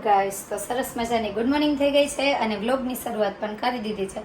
Guys, તો સરસ મજાની ગુડ મોર્નિંગ થઈ ગઈ છે અને વ્લોગની શરૂઆત પણ કરી દીધી છે.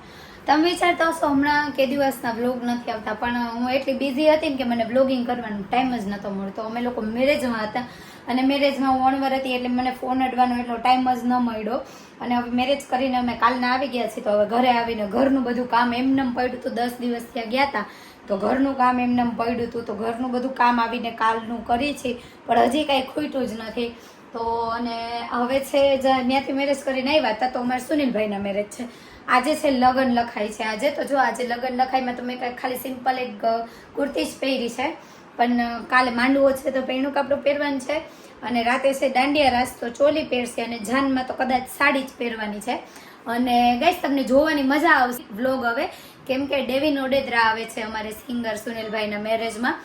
તમે વિચારતા હશો હમણાં કે દિવસના વ્લોગ નથી આવતા, પણ હું એટલી બિઝી હતી ને કે મને વ્લોગિંગ કરવાનો ટાઈમ જ નહોતો મળતો. અમે લોકો મેરેજમાં હતા અને મેરેજમાં હું અણવર હતી એટલે મને ફોન અડવાનો એટલો ટાઈમ જ ન મળ્યો. અને હવે મેરેજ કરીને અમે કાલના આવી ગયા છીએ, તો હવે ઘરે આવીને ઘરનું બધું કામ એમનેમ પડ્યું હતું. 10 દિવસ ત્યાં ગયા હતા તો ઘરનું કામ એમનેમ પડ્યું હતું, તો ઘરનું બધું કામ આવીને કાલનું કરી છે, પણ હજી કાંઈ ખૂટ્યું જ નથી. તો અને હવે છે ત્યાંથી મેરેજ કરીને આવ્યા હતા, તો અમારા સુનિલભાઈના મેરેજ છે. આજે છે લગ્ન લખાય છે આજે. તો જો આજે લગ્ન લખાઈમાં તો મેં ખાલી સિમ્પલ એક કુર્તી જ પહેરી છે, પણ કાલે માંડવો છે તો પહેરણું કાપડું પહેરવાનું છે, અને રાતે છે દાંડિયા રાસ તો ચોલી પહેરશે, અને જાનમાં તો કદાચ સાડી જ પહેરવાની છે. અને ગાઈસ, તમને જોવાની મજા આવશે વ્લોગ હવે, કેમ કે ડેવિન ઓડેદરા આવે છે અમારે સિંગર સુનિલભાઈના મેરેજમાં.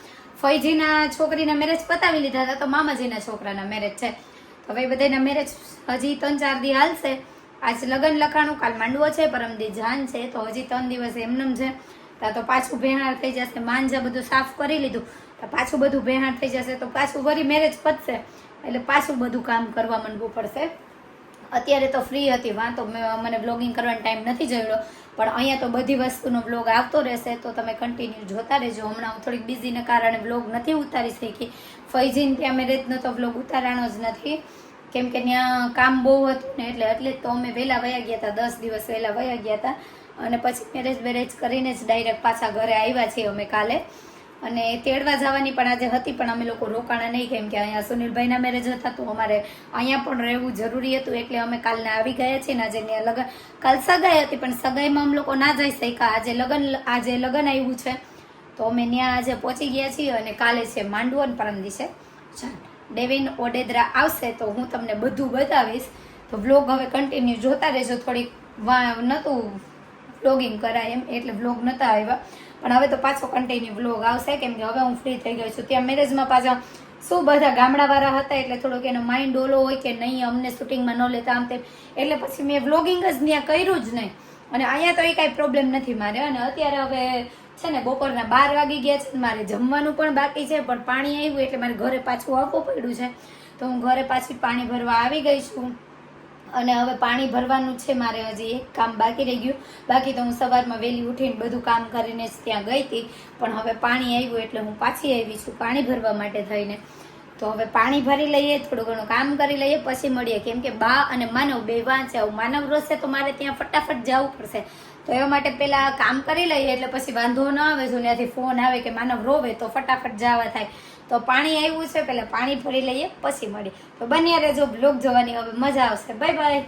ફઈજીના છોકરીના મેરેજ પતાવી લીધા હતા, તો મામાજીના છોકરાના મેરેજ છે. હવે બધાના મેરેજ હજી 3-4 દી હાલશે. આજ લગ્ન લખાણું, કાલ માંડવો છે, પરમદી જાન છે, તો હજી 3 દિવસ એમનેમ છે. તો પાછું ભેહાર થઈ જશે. માંજા બધું સાફ કરી લીધું, તો પાછું બધું ભેહાર થઈ જશે, તો પાછું વળી મેરેજ પતશે એટલે પાછું બધું કામ કરવા માંડવું પડશે. અત્યારે તો ફ્રી હતી, વાં તો મને બ્લોગિંગ કરવાનો ટાઈમ નથી જડ્યો, પણ અહીંયા તો બધી વસ્તુનો બ્લોગ આવતો રહેશે, તો તમે કન્ટિન્યુ જોતા રહેજો. હમણાં હું થોડીક બિઝીને કારણે બ્લોગ નથી ઉતારી શકી. ફઈજીને ત્યાં મેરેજનો તો બ્લોગ ઉતારવાનો જ નથી, કેમ કે ત્યાં કામ બહુ હતું ને, એટલે તો અમે વહેલા વયા ગયા હતા, 10 દિવસ વહેલા વયા ગયા હતા. અને પછી મેરેજ કરીને જ ડાયરેક્ટ પાછા ઘરે આવ્યા છીએ અમે કાલે. અને તેડવા જવાની પણ આજે હતી, પણ અમે લોકો રોકાણા નહીં, કેમ કે અહીંયા સુનિલભાઈના મેરેજ હતા, તો અમારે અહીંયા પણ રહેવું જરૂરી હતું, એટલે અમે કાલના આવી ગયા છીએ. ને આજે ત્યાં લગ્ન, કાલ સગાઈ હતી, પણ સગાઈમાં અમે લોકો ના જઈ શક્યા. આજે લગ્ન આવ્યું છે, તો અમે ત્યાં આજે પહોંચી ગયા છીએ. અને કાલે છે માંડવો અને પરમ દિવસે ડેવિન ઓડેદરા આવશે, તો હું તમને બધું બતાવીશ. તો વ્લોગ હવે કન્ટિન્યુ જોતા રહેજો. થોડીક નહોતું વ્લોગિંગ કરાય એમ, એટલે વ્લોગ નહોતા આવ્યા, પણ હવે તો પાછો કન્ટિન્યુ વ્લોગ આવશે, કેમ કે હવે હું ફ્રી થઈ ગઈ છું. ત્યાં મેરેજમાં પાછા શું બધા ગામડાવાળા હતા, એટલે થોડોક એનો માઇન્ડ ઓલો હોય કે નહીં અમને શૂટિંગમાં ન લેતા આમ તેમ, એટલે પછી મેં વ્લોગિંગ જ ત્યાં કર્યું જ નહીં. અને અહીંયા તો એ કાંઈ પ્રોબ્લેમ નથી મારે. અને અત્યારે હવે છે ને બપોરના 12 વાગી ગયા છે, મારે જમવાનું પણ બાકી છે, પણ પાણી આવ્યું એટલે મારે ઘરે પાછું આવવું પડ્યું છે, તો હું ઘરે પાછી પાણી ભરવા આવી ગઈ છું. અને હવે પાણી ભરવાનું છે મારે, હજી એક કામ બાકી રહી ગયું. બાકી તો હું સવારમાં વહેલી ઉઠીને બધું કામ કરીને જ ત્યાં ગઈ હતી, પણ હવે પાણી આવ્યું એટલે હું પાછી આવી છું પાણી ભરવા માટે થઈને. તો હવે પાણી ભરી લઈએ, થોડું ઘણું કામ કરી લઈએ, પછી મળીએ, કેમ કે બા અને માનવ બે વાંચે. માનવ રોશે તો મારે ત્યાં ફટાફટ જવું પડશે, તો એવા માટે પેલા કામ કરી લઈએ, એટલે પછી વાંધો ન આવે. જો ત્યાંથી ફોન આવે કે માનવ રોવે તો ફટાફટ જવા થાય. તો પાણી આવ્યું છે, પેલા પાણી ભરી લઈએ, પછી મળીએ. તો બન્યા રહેજો, બ્લોગ જોવાની હવે મજા આવશે. Bye bye.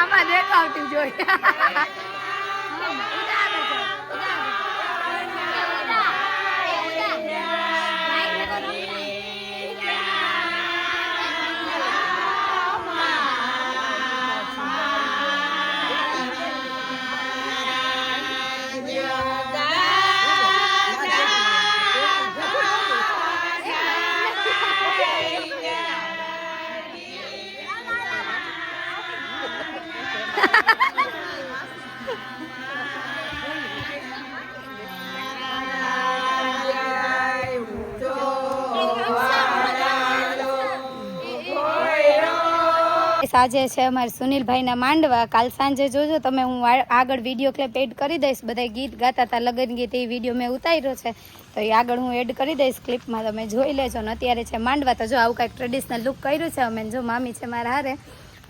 આમાં દેખાવતી જોઈ ગાઈસ આજે છે અમારે સુનિલભાઈના માંડવા. કાલ સાંજે જોજો તમે, હું આગળ વિડીયો ક્લિપ એડ કરી દઈશ. બધા ગીત ગાતા હતા, લગ્ન ગીત, એ વિડીયો મેં ઉતાર્યો છે તો એ આગળ હું એડ કરી દઈશ ક્લિપમાં, તમે જોઈ લેજો. ને અત્યારે છે માંડવા, તો જો આવું કાંઈક ટ્રેડિશનલ લુક કર્યું છે અમે. જો મામી છે મારા હારે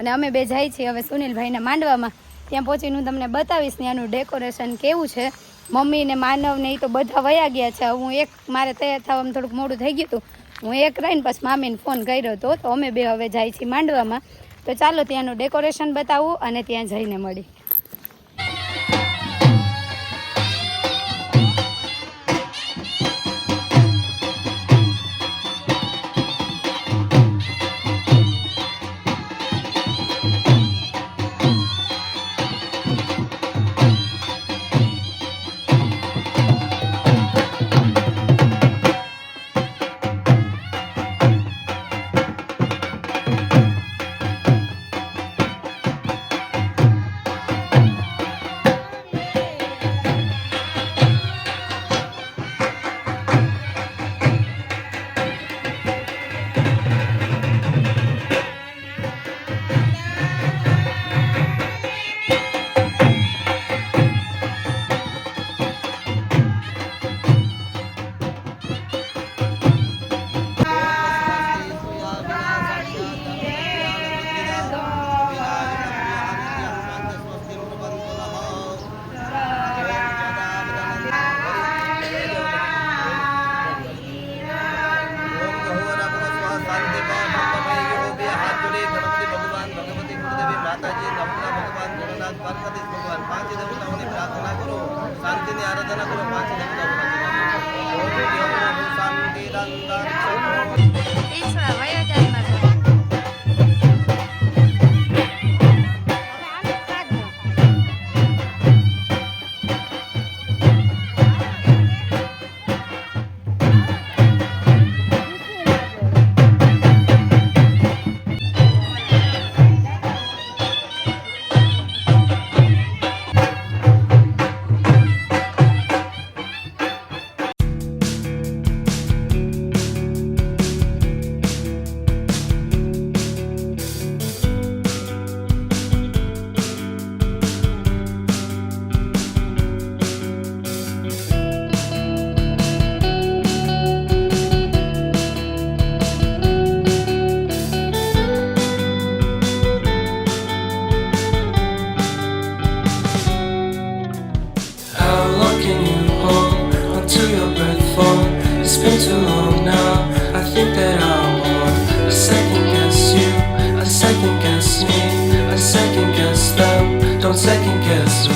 અને અમે બે જાય છીએ હવે સુનિલભાઈના માંડવામાં. ત્યાં પહોંચીને હું તમને બતાવીશ ત્યાંનું ડેકોરેશન કેવું છે. મમ્મી ને માનવ ને એ તો બધા વયા ગયા છે. હું એક, મારે તૈયાર થવામાં થોડુંક મોડું થઈ ગયું હતું, હું એક રહીને પછી મામીને ફોન કર્યો હતો. તો અમે બે હવે જાય છીએ માંડવામાં. તો ચાલો ત્યાંનું ડેકોરેશન બતાવું અને ત્યાં જઈને મળી. શાંતિની આરાધના કરો. 5 દેવતાઓની It's been too long now. I think that I want a second guess you, a second guess me, a second guess them. Don't second guess